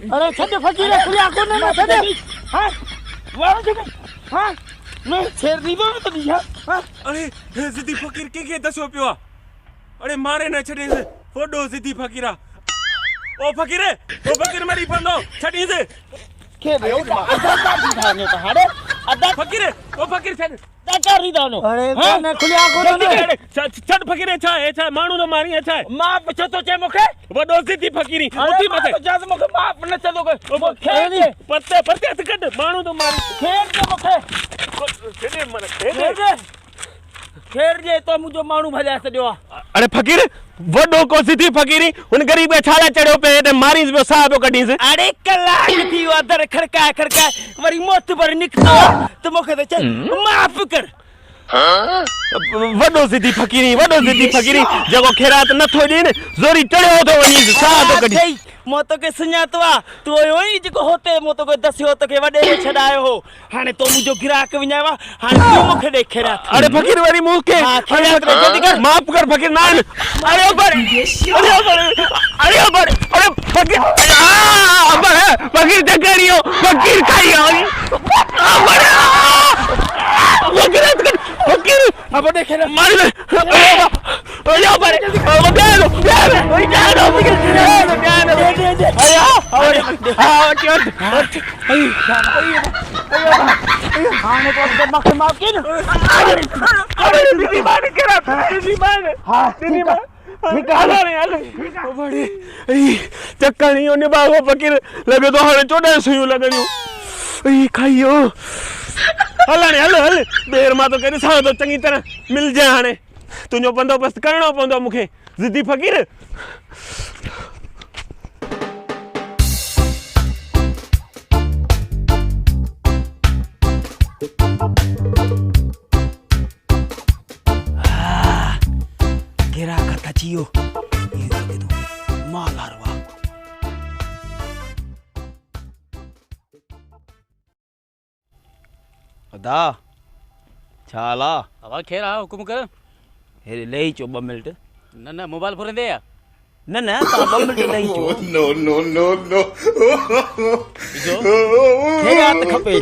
अरे छे फकीर खुली आंखों ने ना छे हां वाह छे हां मैं शेर दी में तो दिया हां अरे ज़िद्दी फकीर के दसो पियो अरे मारे न छडे फोडो ज़िद्दी फकीरा ओ फकीर मरी पंदो छडी से के रे अदा दी थाने तो हाड़े अदा फकीर छड दाता री दानो अरे ने खुली आंखों ने छड फकीर छा मानू न मारी छा मां पछो तो चे मुखे वडो ज़िद्दी फकीरी उठी मथे जज मुखे माफ न चलो को खेनी पत्ते हथ कड मानू तो मारी खेर के मुखे छडे मन खेर जे तो मुजो मानू भजा सडियो अरे फकीर वडो को ज़िद्दी फकीरी उन गरीब के छाला चढ़ो पे ते मारी पे साहब कढी से अरे कलाक थी अदर खड़का वरी मौत पर निकतो तो मुखे तो चल माफ कर वडो ज़िद्दी फकीरी जगो खैरात न थो दे जोरी चढ़ो तो वनी साहब कढी मो तो के सुञातवा तू ओई जको होते मो तो के दसियो तो के वडे में छडायो हो हाने तो मुजो गिराक विनावा हाने तू मुखे देखरा अरे फकीर वरी मुके जल्दी कर माफ कर फकीर ना अरे फकीर फकीर जकरियो फकीर खाइयो फकीर अब देखरा मार ले ओया पर हाने को मख माकिन अरे दीदी मार बड़ी चक्कर नहीं होने बागो फकीर लगे तो हाने चोड़ा सुयू लगनियो ई खाइयो हल देर मा तो करे सा तो चंगी तरह मिल जाए हाने तुझो बंदोबस्त करनो पवंदो मुखे ज़िद्दी फकीर गिरा खाता जियो ये दे दो माल हरवा अदा छाला अब खेरा हुकुम कर हे ले चो 2 मिनट न मोबाइल फोन दे या न ता 2 मिनट ले चो no खेरा त खपे